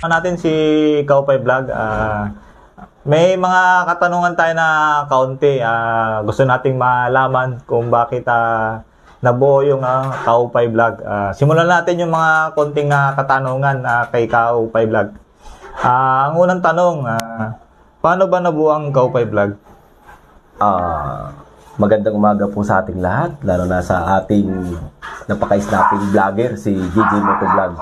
Natin si Kaupay Vlog. May mga katanungan tayo na kaunti. Gusto nating malaman kung bakit nabuo yung Kaupay Vlog. Simulan natin yung mga konting katanungan kay Kaupay Vlog. Ang unang tanong, paano ba nabuo ang Kaupay Vlog? Magandang umaga po sa ating lahat, lalo na sa ating napaka-snapping vlogger, si JJ Motovlog.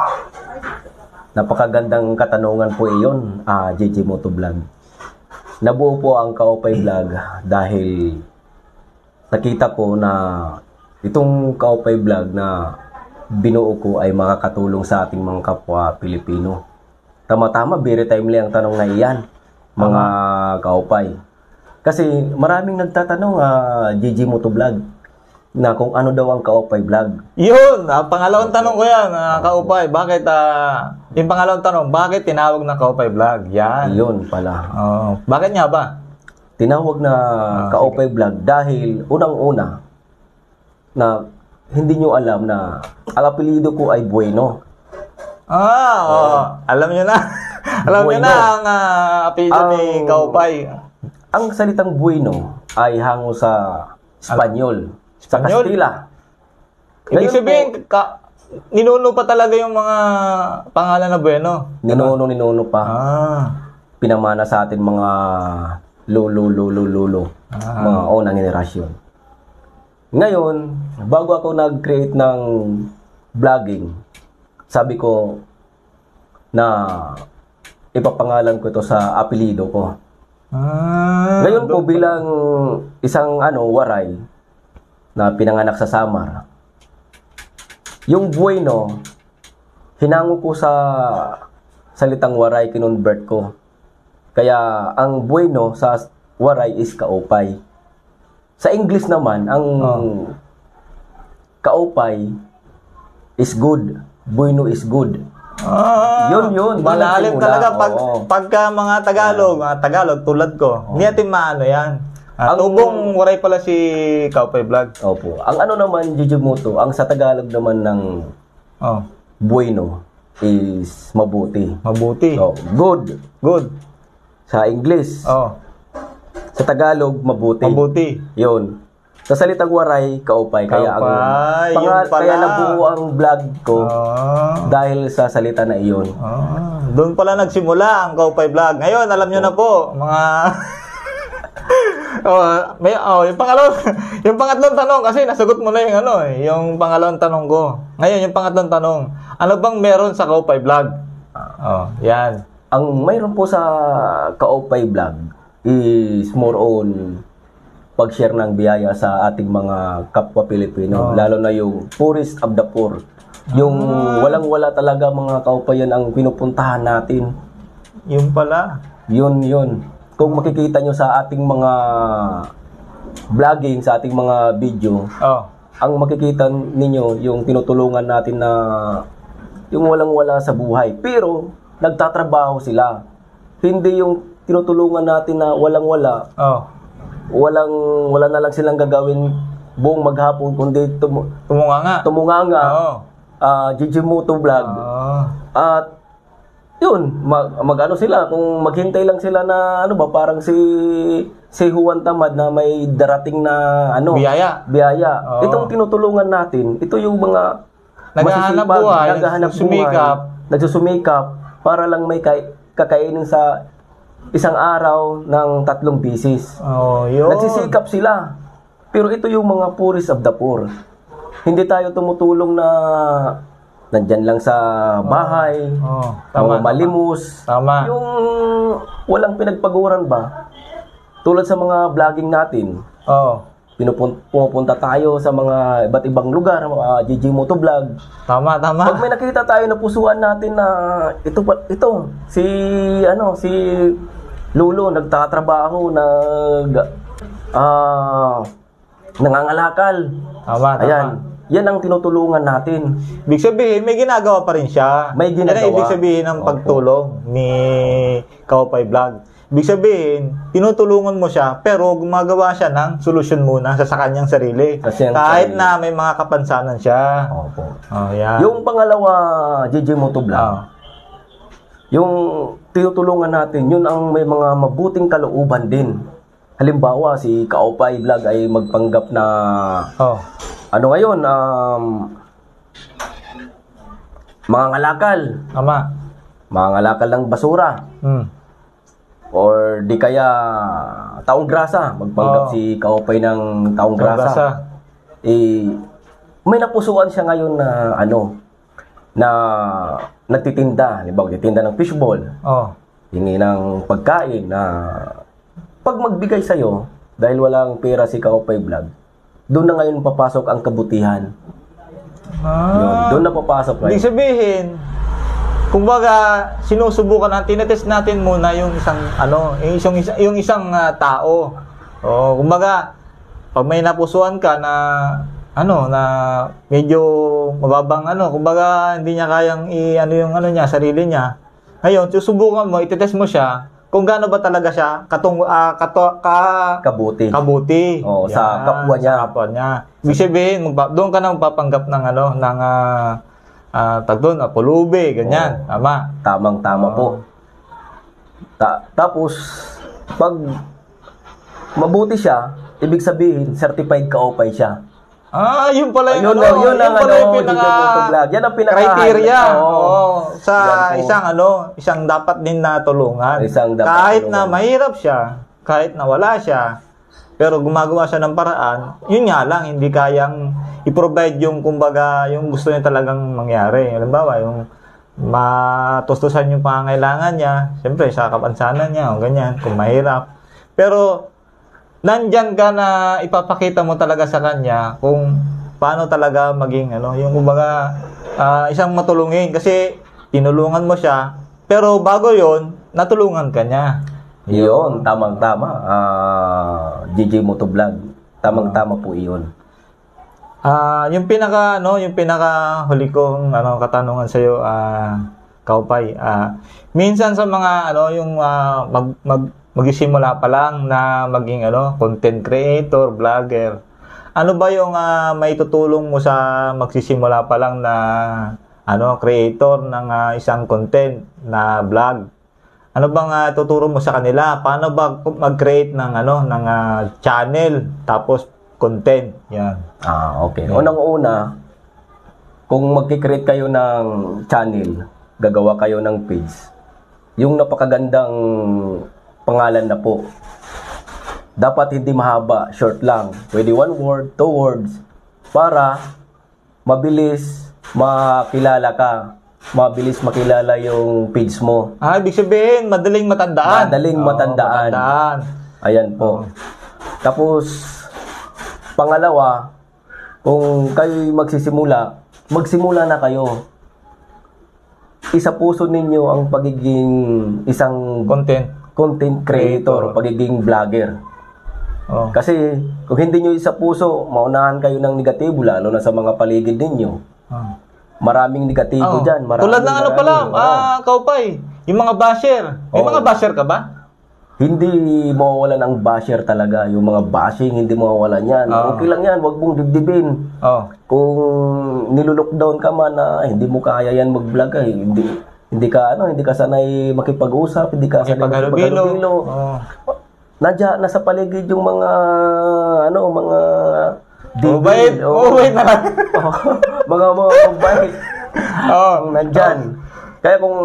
Napakagandang katanungan po iyon, JJ Motovlog. Nabuo po ang Kaupay Vlog dahil nakita ko na itong Kaupay Vlog na binuo ko ay makakatulong sa ating mga kapwa Pilipino. Tama-tama, very timely ang tanong na iyan, mga kaupay. Kasi maraming nagtatanong, JJ Motovlog, na kung ano daw ang Kaupay Vlog. Yun! Pangalawang tanong ko yan, Kaupay. Bakit, yung pangalawang tanong, bakit tinawag na Kaupay Vlog? Yan. Yun pala. Bakit nga ba? Tinawag na Kaupay Vlog dahil unang-una na hindi nyo alam na ang apelyido ko ay Bueno. Alam nyo na. Alam nyo na ang apelyido ni Kaupay. Ang salitang Bueno ay hango sa Espanyol, sa Kastila. Ibig sabihin, ninuno pa talaga yung mga pangalan na Bueno? Ninuno pa. Pinamana sa atin mga lolo. Mga unang henerasyon. Ngayon, bago ako nag-create ng vlogging, sabi ko na ipapangalan ko ito sa apelyido ko. Ngayon po bilang isang waray na pinanganak sa Samar, yung Bueno, hinango ko sa salitang waray, kinonvert ko. Kaya ang Bueno sa waray is Kaupay. Sa English naman, ang Kaupay is good. Bueno is good. Yun. Malalim talaga pagka mga Tagalog tulad ko. Hindi natin maano yan. Tubong waray pala si Kaupay Vlog. Opo. Ang ano naman, JJ Moto, ang sa Tagalog naman ng Bueno is mabuti. Mabuti. Good. Good. Sa English. Sa Tagalog, mabuti. Mabuti. Yun. Sa salitang waray, Kaupay. Kaya nabuo ang vlog ko dahil sa salita na iyon. Doon pala nagsimula ang Kaupay Vlog. Ngayon, alam nyo na po, mga... yung pangatlong tanong, kasi nasagot mo na yung pangalawang tanong ko. Ngayon, yung pangatlong tanong, ano bang meron sa Kaupay Vlog? Yan. Ang mayroon po sa Kaupay Vlog is more on pag-share ng biyaya sa ating mga kapwa Pilipino, lalo na yung poorest of the poor. Yung walang-wala talaga mga kaupayan ang pinupuntahan natin. Yun pala. Yun. Kung makikita nyo sa ating mga vlogging, sa ating mga video, ang makikita ninyo yung tinutulungan natin na yung walang-wala sa buhay. Pero nagtatrabaho sila. Hindi yung tinutulungan natin na walang-wala. Wala na lang silang gagawin buong maghapon kundi tumunganga. JJ Motovlog. At yun, mag-ano sila, kung maghintay lang sila na parang si Juan Tamad na may darating na biyaya. Itong tinutulungan natin, ito yung mga naghahanap buhay, nagsusumikap para lang may kakainin sa isang araw ng 3 bisis. Nagsisikap sila. Pero ito yung mga poorest of the poor. Hindi tayo tumutulong na nandyan lang sa bahay, malimos. Tama. Yung walang pinagpaguran ba? Tulad sa mga vlogging natin. Pumupunta tayo sa mga iba't ibang lugar, mga JJ Motovlog. Tama. Pag may nakita tayo na pusuan natin na ito si Lolo nagtatrabaho, nangangalakal. Tama. Ayan. Yan ang tinutulungan natin. Ibig sabihin, may ginagawa pa rin siya. May ginagawa. Yan ang ibig sabihin ng pagtulong ni Kaupay Vlog. Ibig sabihin, tinutulungan mo siya, pero gumagawa siya ng solusyon muna sa kanyang sarili. Kahit na may mga kapansanan siya. Opo. Yan. Yung pangalawa, JJ Motovlog, yung tinutulungan natin, yun ang may mga mabuting kalooban din. Halimbawa, si Kaopay Vlog ay magpanggap na ano ngayon, mga ngalakal. Tama. Mga ngalakal ng basura. Or di kaya taong grasa. Magpanggap si Kaopay ng taong grasa. May napusuan siya ngayon na na nagtitinda. Halimbawa, nagtitinda ng fishball. Hingi ng pagkain na pag magbigay sa'yo, dahil walang pera si Kaopay Vlog, doon na ngayon papasok ang kabutihan. Yun, doon na papasok ngayon. Ibig sabihin, kumbaga, sinusubukan natin, tinetest natin muna yung isang, yung isang tao. Kumbaga, pag may napusuan ka na, na medyo mababang, kumbaga, hindi niya kayang niya, sarili niya. Ngayon, susubukan mo, itetest mo siya, kung gaano ba talaga siya kabuti. Sa kapwa niya. Ibig sabihin, doon ka na magpapanggap ng tagdoon, pulubi, ganyan. Tama. Tamang-tama po. Tapos, pag mabuti siya, ibig sabihin, certified Kaopay siya. Yun pala yung yun ang yan ang criteria sa isang dapat din na tulungan. Kahit na mahirap siya, kahit na wala siya, pero gumagawa siya ng paraan, yun nga lang, hindi kayang i-provide yung, kumbaga, yung gusto niya talagang mangyari. Halimbawa, yung matustusan yung pangangailangan niya, siyempre, sa kapansanan niya, o ganyan, kung mahirap. Pero, nandyan ka na ipapakita mo talaga sa kanya kung paano talaga maging yung kumbaga isang matulungin kasi tinulungan mo siya pero bago yon natulungan ka niya. Yun, tamang-tama. GJ Motovlog. Tamang-tama po iyon. Yung pinaka huli kong katanungan sa iyo, Kaopay. Minsan sa mga yung magsisimula pa lang na maging content creator, vlogger. Ano ba yung maitutulong mo sa magsisimula pa lang na creator ng isang content na vlog? Ano bang tuturo mo sa kanila? Paano ba mag-create ng channel tapos content? Yan. Okay. Unang-una, kung magki-create kayo ng channel, gagawa kayo ng page. Yung napakagandang pangalan na po. Dapat hindi mahaba, short lang. Pwede 1 word, 2 words para mabilis makilala ka. Mabilis makilala yung page mo. Ibig sabihin, madaling matandaan. Madaling matandaan. Ayan po. Tapos, pangalawa, kung kayo magsimula na kayo. Isa puso ninyo ang pagiging isang content creator, pagiging vlogger. Kasi kung hindi nyo isa puso, maunahan kayo ng negatibo, lalo na sa mga paligid ninyo. Maraming negatibo dyan. Tulad ng Kaopay, yung mga basher. May mga basher ka ba? Hindi mawawalan ang basher talaga. Yung mga bashing, hindi mawawalan yan. Okay lang yan, wag mong dibdibin. Kung nilulockdown ka man na hindi mo kaya yan mag-vlog hindi ka sanay makipag-usap, hindi ka sanay makipag-halubilo. Nandiyan nasa paligid yung mga mga mabait na lang. mga mabait. Nandiyan. Kaya kung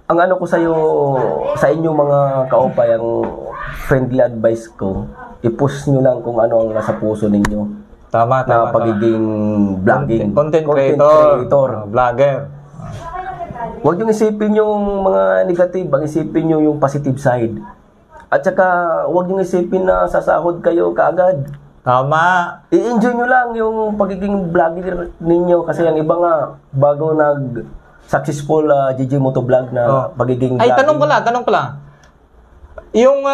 ang ko sa inyo mga Kaopay, ang friendly advice ko, i-push nyo lang kung ano ang nasa puso ninyo. Tama. Pagiging vlogging. Content creator. Vlogger. Huwag nyo isipin yung mga negative, ang isipin nyo yung positive side. At saka, huwag nyo isipin na sasahod kayo kaagad. Tama. I-enjoy nyo lang yung pagiging vlogger ninyo kasi ang iba nga, bago successful GJ Motovlog na pagiging vlogging. Tanong pala. Yung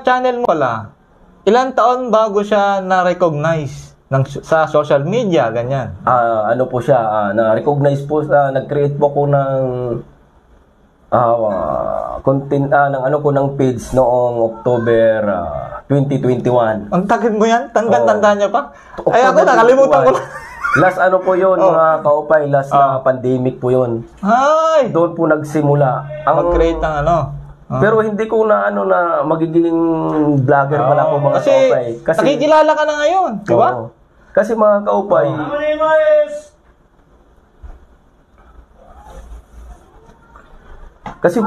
channel mo pala, ilang taon bago siya na-recognize sa social media, ganyan? Po siya, na-recognize po, nag-create po ko ng content, ng page noong October 2021. Ang tagal mo yan? Tanda niya pa? Ay, ako nakalimutan ko na. Last ano po yun, mga kaupay, last na pandemic po yun. Ay! Doon po nagsimula. Mag-create ng ano. Pero hindi ko na na magiging vlogger pala ako mga Kasi, kaupay. Kasi nakikilala ka na ngayon, di ba? Oo. Kasi mga kaupay, kasi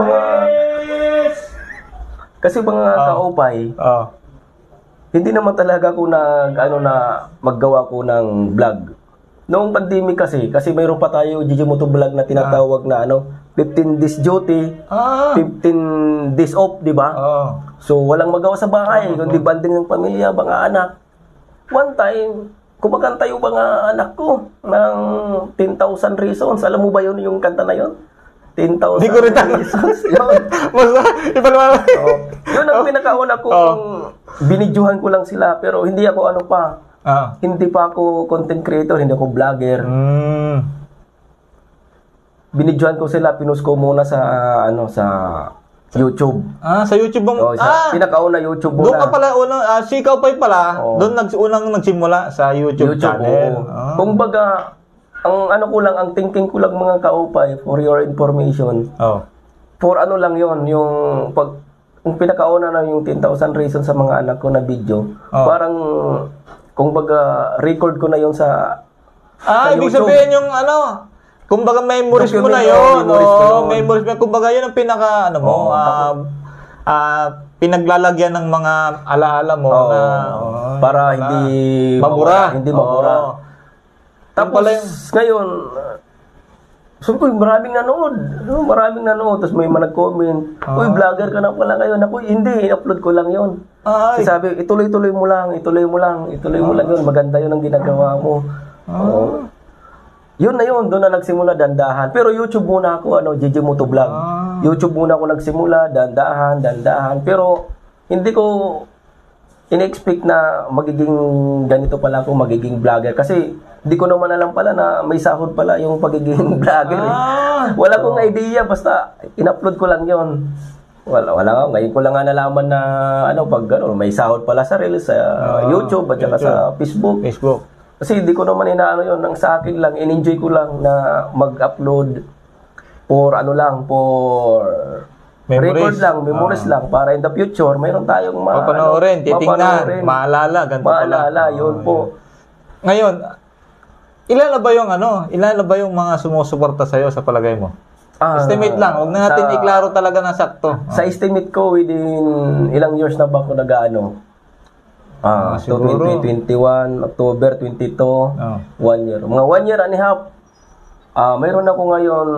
mga kaupay, hindi naman talaga ako maggawa ko ng vlog. Noong pandemic kasi mayroon pa tayo Jijimoto vlog na tinatawag na 15 days duty, 15 days off, di ba? So walang magawa sa bahay, kundi banding ng pamilya, mga anak. One time, kumakanta yung mga anak ko ng 10,000 Reasons. Alam mo ba yun yung kanta na yun? 10,000 Reasons. Yun. Yun ang pinakauna kong binidyohan ko lang sila, pero hindi ako hindi pa ako content creator, hindi ako vlogger. Binidyohan ko sila, pinost ko muna sa sa YouTube. Sa YouTube bang? Pinakauna YouTube muna. Doon ka pala si Kaupay pala. Doon nagsimula sa YouTube channel. Kung baga, ang thinking ko lang mga kaupay, for your information. For lang yon, yung pinakauna na yung 10,000 Reasons sa mga anak ko na video. Parang kung baga record ko na yon sa ibig sabihin yung kumbaga memories mo na yun. Memories mo. Kumbaga yun ang pinaka pinaglalagyan ng mga alaala mo na para hindi mabura. Tapos ngayon, maraming nanood. Tapos may nag-comment, uy, vlogger ka na pala ngayon. Ako, hindi, in-upload ko lang yun. Sabi, ituloy mo lang yun. Maganda yun ang ginagawa mo. Yun na yun, doon na nagsimula, dandahan. Pero YouTube muna ako, Jijimoto vlog. YouTube muna ako nagsimula, dandahan. Pero hindi ko in-expect na magiging ganito pala ako, magiging vlogger. Kasi hindi ko naman alam pala na may sahod pala yung pagiging vlogger. Wala kong idea, basta in-upload ko lang yun. Wala nga, ngayon ko lang nga nalaman na may sahod pala sa Reels, sa YouTube at saka sa Facebook. Kasi hindi ko naman yun, nang sa akin lang, in-enjoy ko lang na mag-upload for record lang, memories lang, para in the future, mayroon tayong papanoorin, titingnan, maalala, ganito pala. Yun po. Ngayon, ilan na ba yung mga sumusuporta sa'yo sa palagay mo? Estimate lang, huwag na natin iklaro talaga na sakto. Sa estimate ko, within ilang years na ba ako siguro 2021, October 22, 1 year. Mga 1 year and a half, mayroon ako ngayon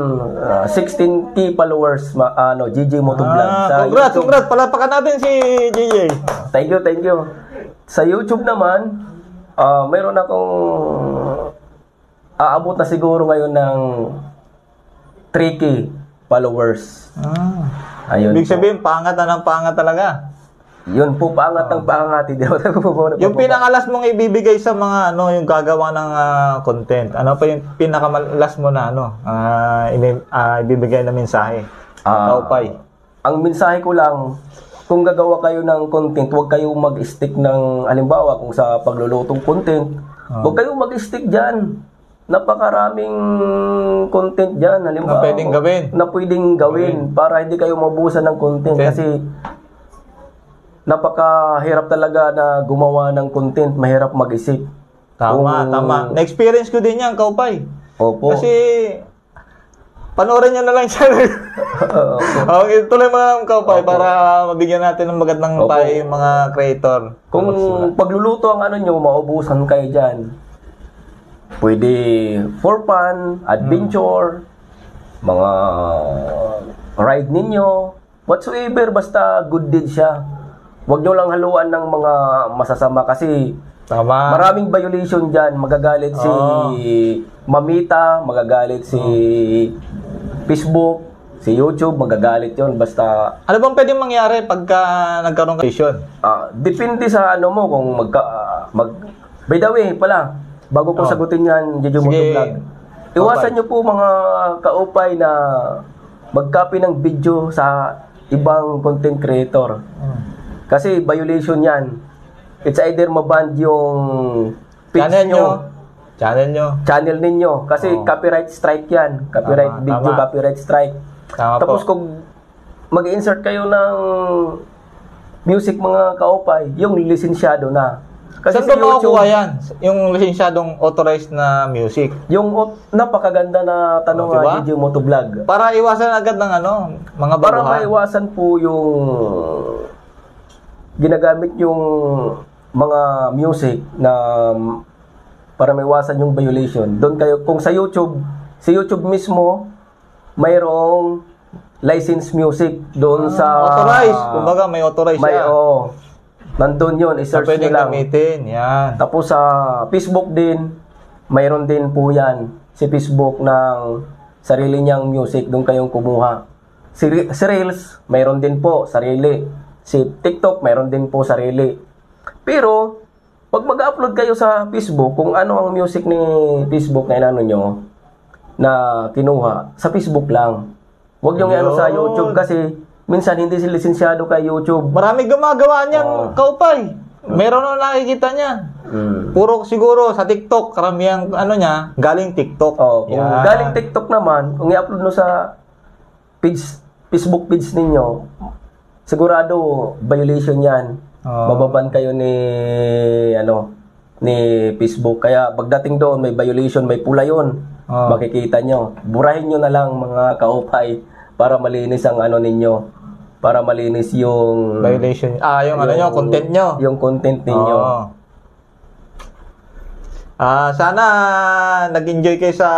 16K followers, Jijimoto vlog. Congrats! Palapakan natin si JJ. Thank you. Sa YouTube naman, mayroon akong aabot na siguro ngayon ng 3K followers. Ayun. Ibig sabihin, pangat na ng pangat talaga. Yun po, pangat ng pangat. Yung pinakalas mong ibibigay sa mga yung gagawa ng content. Ano pa yung pinakalas mo na ibibigay na mensahe? Kaupay. Ang mensahe ko lang, kung gagawa kayo ng content, huwag kayo mag-stick ng, halimbawa, kung sa paglulutong content, huwag kayo mag-stick dyan. Napakaraming content dyan, halimbawa. Na pwedeng gawin. Para hindi kayo mabusan ng content. Kasi napakahirap talaga na gumawa ng content, mahirap mag-isip. Tama. Na-experience ko din yan, Kaupay. Opo. Kasi panoorin nyo na lang siya. Okay, tuloy mo lang, Kaupay, para mabigyan natin ng magandang tayo yung mga creator. Kung pagluluto ang nyo, maubusan kayo dyan. Pwede for fun, adventure, mga ride ninyo, whatsoever, basta good deed siya. Huwag nyo lang haluan ng mga masasama kasi maraming violation dyan. Magagalit si Mamita, magagalit si Facebook, si YouTube, magagalit yon. Basta ano bang pwedeng mangyari pagka nagkaroon ng violation? Depende sa mo kung by the way pala, bago ko sagutin yan, Jijimoto vlog, iwasan nyo po mga kaupay na mag-copy ng video sa ibang content creator. Kasi violation yan. It's either maban yung page nyo Channel nyo. Channel ninyo. Kasi copyright strike yan. Copyright video, copyright strike. Tama Tapos po. kung mag-insert kayo ng music mga kaopay, yung lisensyado na. Kasi Saan ba makukuha yan? Yung lisensyadong authorized na music? Yung napakaganda na tanong diba? nga, DJ Motovlog. Para iwasan agad ng mga baguhan. Para maiwasan po yung ginagamit yung mga music na para maiwasan yung violation. Doon kayo, kung sa YouTube mismo, mayroong license music doon sa... Authorized. Kumbaga may authorized siya. Nandun yun, i-search nyo lang. Gamitin, yan. Tapos sa Facebook din, mayroon din po yan. Si Facebook ng sarili niyang music, doon kayong kumuha. Si Reels, mayroon din po, sarili. Si TikTok, mayroon din po, sarili. Pero, pag mag-upload kayo sa Facebook, kung ano ang music ni Facebook na inano nyo, na kinuha, sa Facebook lang. Huwag yung ano sa YouTube kasi minsan hindi sila lisensyado kay YouTube. Marami gumagawa niyan, kaupay. Meron na nakikita niya. Puro siguro sa TikTok, karamihang niya, galing TikTok. Kung galing TikTok naman, kung i-upload no sa Facebook page ninyo, sigurado violation yan. Mababan kayo ni Facebook. Kaya pagdating doon, may violation, may pula yun. Makikita nyo. Burahin nyo na lang mga kaupay para malinis ang ninyo. Para malinis yung violation. Yung content nyo. Yung content ninyo. Sana nag-enjoy kayo sa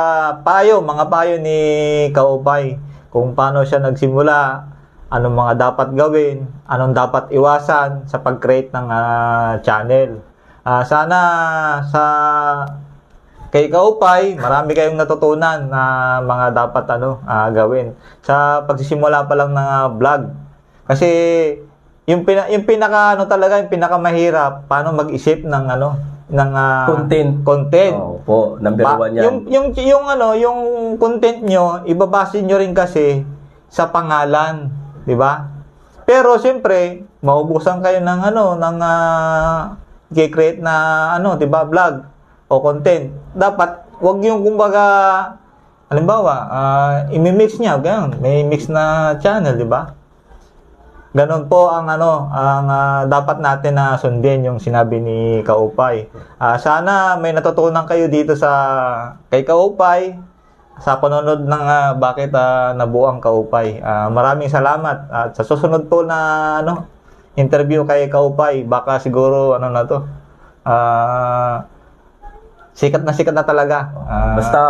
mga payo ni Kaupay. Kung paano siya nagsimula, anong mga dapat gawin, anong dapat iwasan sa pag-create ng channel. Sana kay Kaupay, marami kayong natutunan na mga dapat gawin sa pagsisimula pa lang ng vlog. Kasi yung pinaka yung pinakamahirap paano mag-isip ng content. Po, number 1 yan. Yung content nyo, ibabase nyo rin kasi sa pangalan, di ba? Pero siyempre, maubusan kayo ng i-create na di ba, vlog o content. Dapat wag yung kumbaga halimbawa, i-mix niya, ganyan, may mix na channel, di ba? Ganon po ang dapat natin na sundin yung sinabi ni Kaupay. Sana may natutunan kayo dito kay Kaupay sa panonood ng bakit nabuo ang Kaupay. Maraming salamat at sa susunod po na interview kay Kaupay, baka siguro sikat na talaga. Basta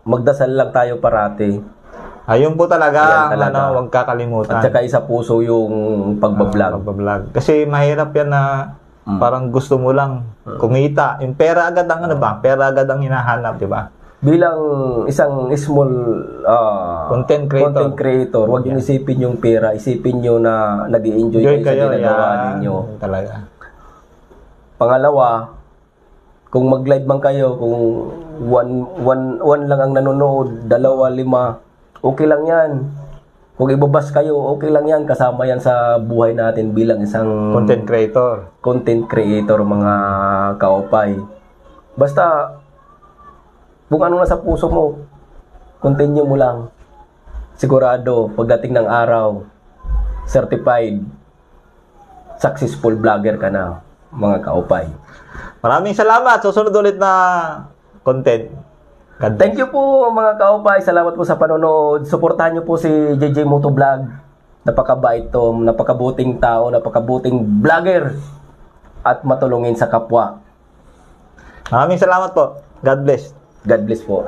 magdasal lang tayo parati. Ayun po talaga ang huwag kakalimutan. At saka isa puso yung pagbablog. Kasi mahirap yan na parang gusto mo lang kumita. Yung pera agad ang pera agad ang hinahanap, di ba? Bilang isang small content creator, huwag yung isipin yung pera, isipin nyo na nag-i-enjoy kayo sa ginagawa ninyo. Talaga. Pangalawa, kung mag-live man kayo, kung one lang ang nanonood, 2, 5, okay lang yan. Kung ibabas kayo, okay lang yan. Kasama yan sa buhay natin bilang isang content creator, mga kaopay. Basta, kung ano nasa puso mo, continue mo lang. Sigurado, pagdating ng araw, certified, successful vlogger ka na, mga kaopay. Maraming salamat. Susunod ulit na content. Thank you po mga kaopay. Salamat po sa panonood. Suportahan niyo po si JJ Motovlog. Napakabait to, napakabuting tao, napakabuting vlogger at matulungin sa kapwa. Maraming salamat po. God bless. God bless po.